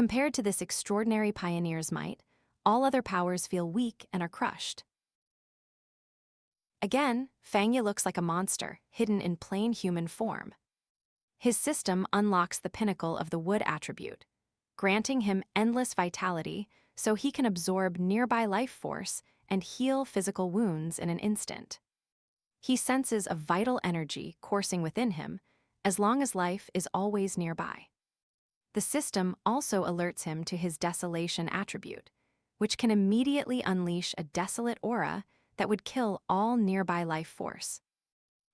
Compared to this extraordinary pioneer's might, all other powers feel weak and are crushed. Again, Fangya looks like a monster, hidden in plain human form. His system unlocks the pinnacle of the wood attribute, granting him endless vitality so he can absorb nearby life force and heal physical wounds in an instant. He senses a vital energy coursing within him as long as life is always nearby. The system also alerts him to his desolation attribute, which can immediately unleash a desolate aura that would kill all nearby life force.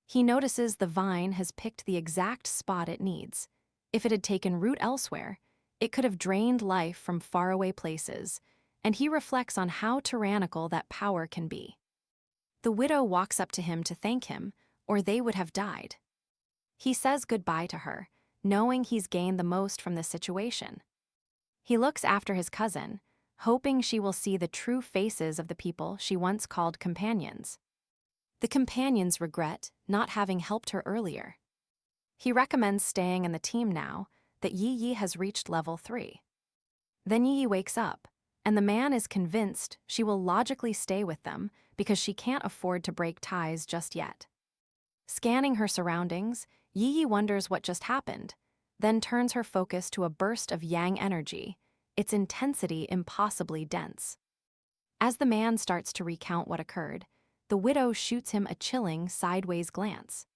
He notices the vine has picked the exact spot it needs. If it had taken root elsewhere, it could have drained life from faraway places, and he reflects on how tyrannical that power can be. The widow walks up to him to thank him, or they would have died. He says goodbye to her, knowing he's gained the most from this situation. He looks after his cousin, hoping she will see the true faces of the people she once called companions. The companions regret not having helped her earlier. He recommends staying in the team now that Yi has reached level 3. Then Yi wakes up, and the man is convinced she will logically stay with them because she can't afford to break ties just yet. Scanning her surroundings, Yi wonders what just happened, then turns her focus to a burst of yang energy, its intensity impossibly dense. As the man starts to recount what occurred, the widow shoots him a chilling sideways glance.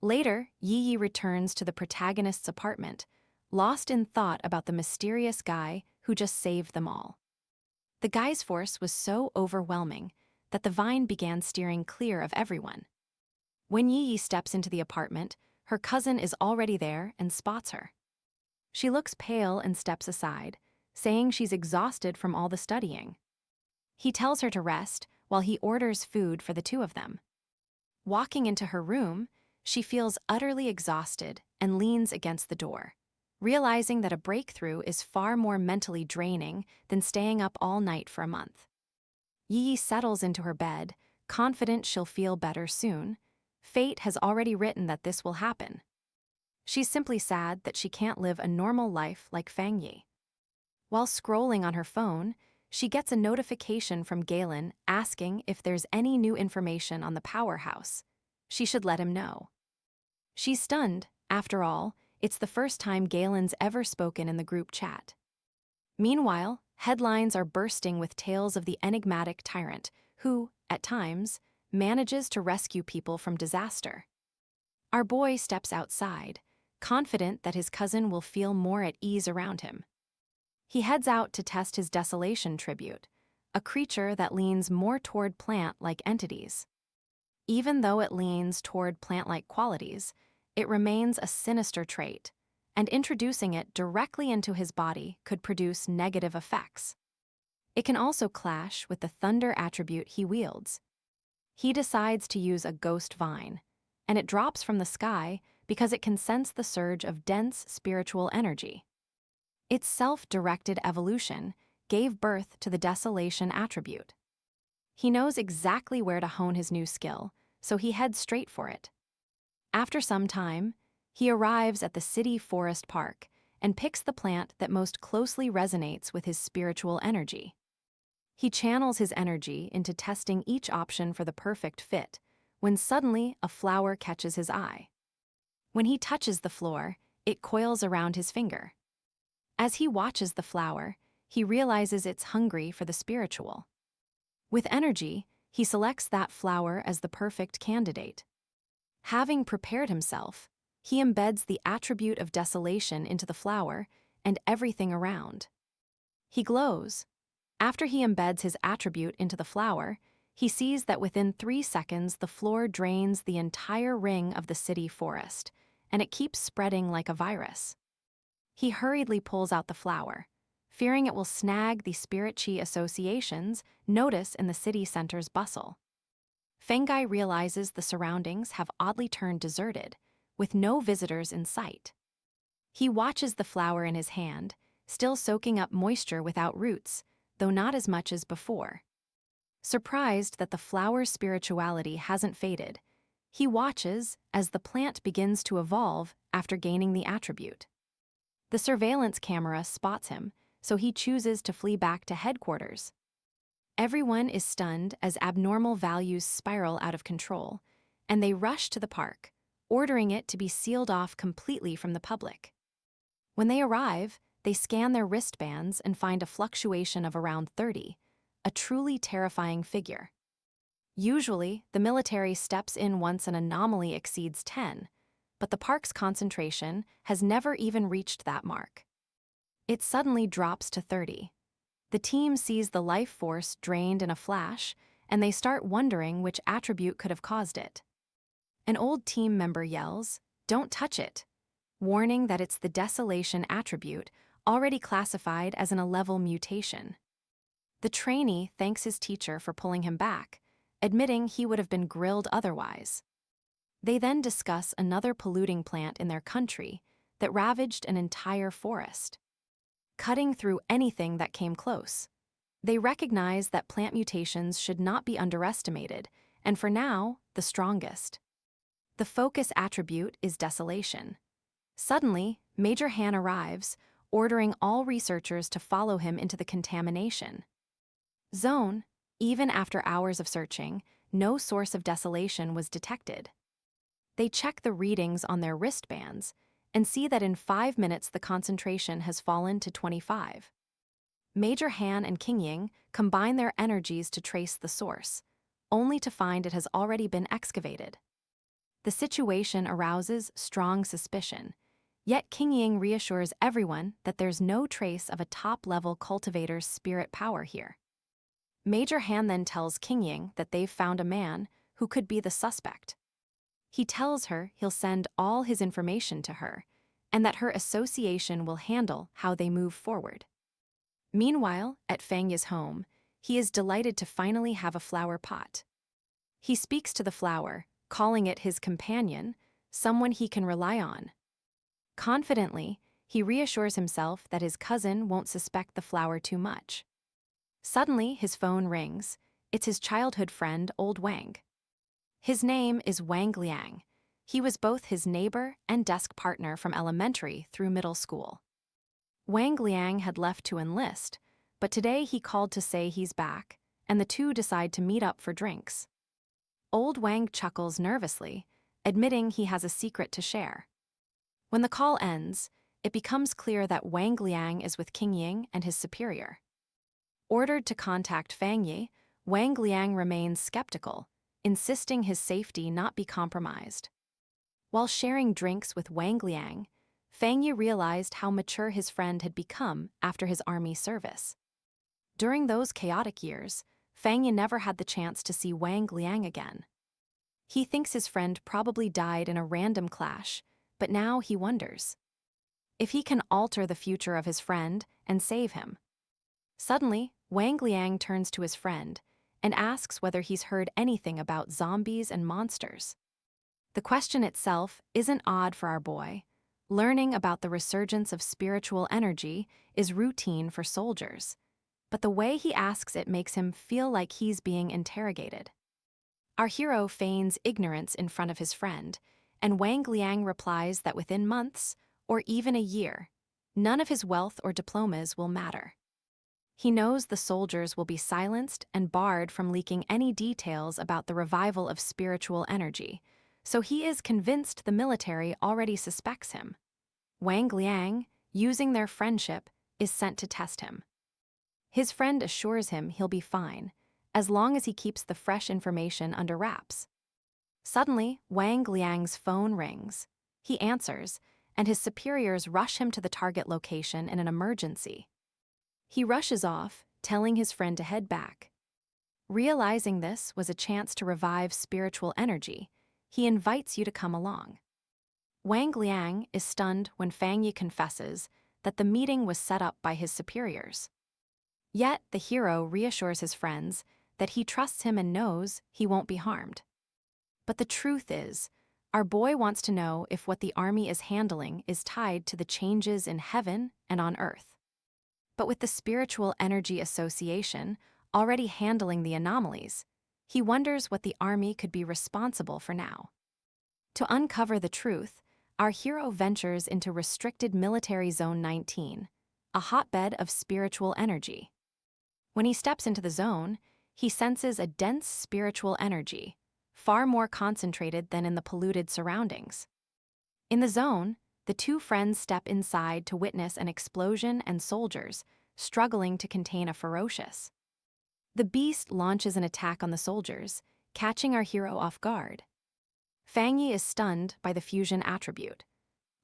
Later, Yi returns to the protagonist's apartment, lost in thought about the mysterious guy who just saved them all. The guy's force was so overwhelming that the vine began steering clear of everyone. When Yi steps into the apartment, her cousin is already there and spots her. She looks pale and steps aside, saying she's exhausted from all the studying. He tells her to rest while he orders food for the two of them. Walking into her room, she feels utterly exhausted and leans against the door, realizing that a breakthrough is far more mentally draining than staying up all night for a month. Yi settles into her bed, confident she'll feel better soon. Fate has already written that this will happen. She's simply sad that she can't live a normal life like Fang Yi. While scrolling on her phone, she gets a notification from Galen asking if there's any new information on the powerhouse. She should let him know. She's stunned. After all, it's the first time Galen's ever spoken in the group chat. Meanwhile, headlines are bursting with tales of the enigmatic tyrant who, at times, manages to rescue people from disaster. Our boy steps outside, confident that his cousin will feel more at ease around him. He heads out to test his desolation tribute, a creature that leans more toward plant-like entities. Even though it leans toward plant-like qualities, it remains a sinister trait, and introducing it directly into his body could produce negative effects. It can also clash with the thunder attribute he wields. He decides to use a ghost vine, and it drops from the sky because it can sense the surge of dense spiritual energy. Its self-directed evolution gave birth to the desolation attribute. He knows exactly where to hone his new skill, so he heads straight for it. After some time, he arrives at the city forest park and picks the plant that most closely resonates with his spiritual energy. He channels his energy into testing each option for the perfect fit, when suddenly a flower catches his eye. When he touches the floor, it coils around his finger. As he watches the flower, he realizes it's hungry for the spiritual. With energy, he selects that flower as the perfect candidate. Having prepared himself, he embeds the attribute of desolation into the flower and everything around. He glows. After he embeds his attribute into the flower, he sees that within 3 seconds the floor drains the entire ring of the city forest, and it keeps spreading like a virus. He hurriedly pulls out the flower, fearing it will snag the spirit chi associations notice in the city center's bustle. Fengai realizes the surroundings have oddly turned deserted, with no visitors in sight. He watches the flower in his hand, still soaking up moisture without roots, though not as much as before. Surprised that the flower's spirituality hasn't faded, he watches as the plant begins to evolve after gaining the attribute. The surveillance camera spots him, so he chooses to flee back to headquarters. Everyone is stunned as abnormal values spiral out of control, and they rush to the park, ordering it to be sealed off completely from the public. When they arrive, they scan their wristbands and find a fluctuation of around 30, a truly terrifying figure. Usually, the military steps in once an anomaly exceeds 10, but the park's concentration has never even reached that mark. It suddenly drops to 30. The team sees the life force drained in a flash, and they start wondering which attribute could have caused it. An old team member yells, "Don't touch it," warning that it's the desolation attribute, already classified as an 11 mutation. The trainee thanks his teacher for pulling him back, admitting he would have been grilled otherwise. They then discuss another polluting plant in their country that ravaged an entire forest, cutting through anything that came close. They recognize that plant mutations should not be underestimated, and for now, the strongest. The focus attribute is desolation. Suddenly, Major Han arrives, ordering all researchers to follow him into the contamination zone. Even after hours of searching, no source of desolation was detected. They check the readings on their wristbands and see that in 5 minutes the concentration has fallen to 25. Major Han and King Ying combine their energies to trace the source, only to find it has already been excavated. The situation arouses strong suspicion, yet King Ying reassures everyone that there's no trace of a top-level cultivator's spirit power here. Major Han then tells King Ying that they've found a man who could be the suspect. He tells her he'll send all his information to her, and that her association will handle how they move forward. Meanwhile, at Fang Ye's home, he is delighted to finally have a flower pot. He speaks to the flower, calling it his companion, someone he can rely on. Confidently, he reassures himself that his cousin won't suspect the flower too much. Suddenly, his phone rings. It's his childhood friend, Old Wang. His name is Wang Liang. He was both his neighbor and desk partner from elementary through middle school. Wang Liang had left to enlist, but today he called to say he's back, and the two decide to meet up for drinks. Old Wang chuckles nervously, admitting he has a secret to share. When the call ends, it becomes clear that Wang Liang is with King Ying and his superior. Ordered to contact Fang Yi, Wang Liang remains skeptical, insisting his safety not be compromised. While sharing drinks with Wang Liang, Fang Yi realized how mature his friend had become after his army service. During those chaotic years, Fang Yi never had the chance to see Wang Liang again. He thinks his friend probably died in a random clash, but now he wonders if he can alter the future of his friend and save him. Suddenly, Wang Liang turns to his friend and asks whether he's heard anything about zombies and monsters. The question itself isn't odd for our boy. Learning about the resurgence of spiritual energy is routine for soldiers, but the way he asks it makes him feel like he's being interrogated. Our hero feigns ignorance in front of his friend, and Wang Liang replies that within months, or even a year, none of his wealth or diplomas will matter. He knows the soldiers will be silenced and barred from leaking any details about the revival of spiritual energy, so he is convinced the military already suspects him. Wang Liang, using their friendship, is sent to test him. His friend assures him he'll be fine, as long as he keeps the fresh information under wraps. Suddenly, Wang Liang's phone rings. He answers, and his superiors rush him to the target location in an emergency. He rushes off, telling his friend to head back. Realizing this was a chance to revive spiritual energy, he invites you to come along. Wang Liang is stunned when Fang Yi confesses that the meeting was set up by his superiors. Yet the hero reassures his friends that he trusts him and knows he won't be harmed. But the truth is, our boy wants to know if what the army is handling is tied to the changes in heaven and on earth. But with the Spiritual Energy Association already handling the anomalies, he wonders what the army could be responsible for now. To uncover the truth, our hero ventures into restricted military zone 19, a hotbed of spiritual energy. When he steps into the zone, he senses a dense spiritual energy, far more concentrated than in the polluted surroundings. In the zone, the two friends step inside to witness an explosion and soldiers struggling to contain a ferocious. The beast launches an attack on the soldiers, catching our hero off guard. Fang Yi is stunned by the fusion attribute.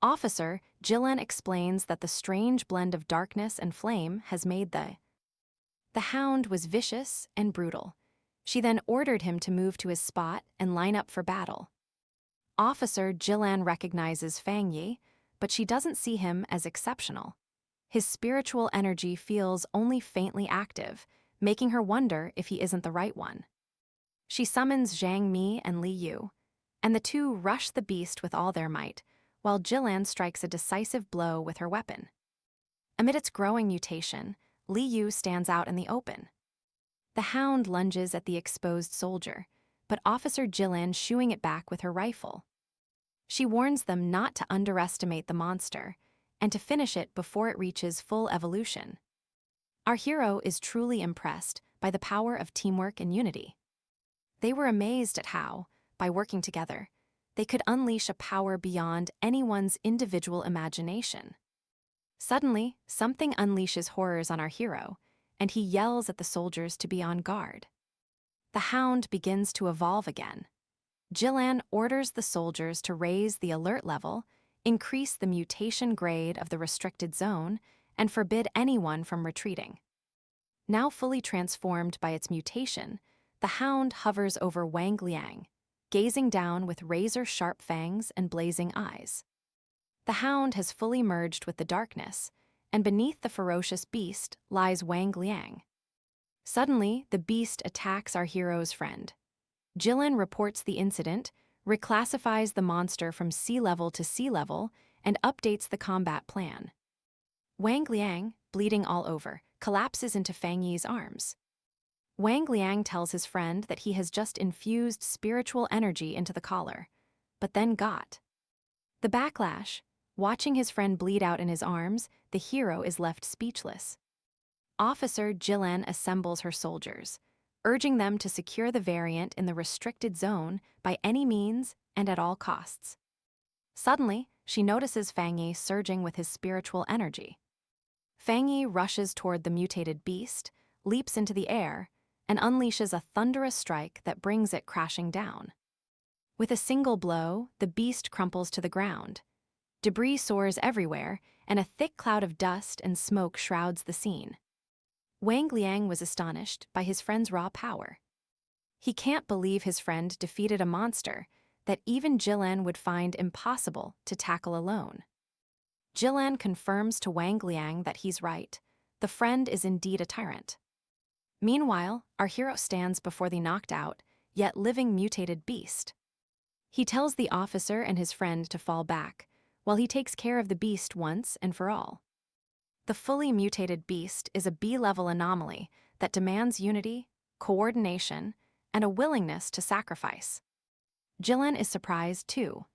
Officer Jillian explains that the strange blend of darkness and flame has made The hound was vicious and brutal. She then ordered him to move to his spot and line up for battle. Officer Jillian recognizes Fang Yi, but she doesn't see him as exceptional. His spiritual energy feels only faintly active, making her wonder if he isn't the right one. She summons Zhang Mi and Li Yu, and the two rush the beast with all their might, while Jillian strikes a decisive blow with her weapon. Amid its growing mutation, Li Yu stands out in the open. The hound lunges at the exposed soldier, but Officer Jillian shooing it back with her rifle. She warns them not to underestimate the monster, and to finish it before it reaches full evolution. Our hero is truly impressed by the power of teamwork and unity. They were amazed at how, by working together, they could unleash a power beyond anyone's individual imagination. Suddenly, something unleashes horrors on our hero, and he yells at the soldiers to be on guard. The hound begins to evolve again. Jillian orders the soldiers to raise the alert level, increase the mutation grade of the restricted zone, and forbid anyone from retreating. Now fully transformed by its mutation, the hound hovers over Wang Liang, gazing down with razor-sharp fangs and blazing eyes. The hound has fully merged with the darkness, and beneath the ferocious beast lies Wang Liang. Suddenly, the beast attacks our hero's friend. Jillian reports the incident, reclassifies the monster from sea level to sea level, and updates the combat plan. Wang Liang, bleeding all over, collapses into Fang Yi's arms. Wang Liang tells his friend that he has just infused spiritual energy into the collar, but then got the backlash. Watching his friend bleed out in his arms, the hero is left speechless. Officer Jillian assembles her soldiers, urging them to secure the variant in the restricted zone by any means and at all costs. Suddenly, she notices Fang Yi surging with his spiritual energy. Fang Yi rushes toward the mutated beast, leaps into the air, and unleashes a thunderous strike that brings it crashing down. With a single blow, the beast crumples to the ground. Debris soars everywhere, and a thick cloud of dust and smoke shrouds the scene. Wang Liang was astonished by his friend's raw power. He can't believe his friend defeated a monster that even Jillian would find impossible to tackle alone. Jillian confirms to Wang Liang that he's right. The friend is indeed a tyrant. Meanwhile, our hero stands before the knocked out, yet living mutated beast. He tells the officer and his friend to fall back, while he takes care of the beast once and for all. The fully mutated beast is a B-level anomaly that demands unity, coordination, and a willingness to sacrifice. Jillian is surprised, too,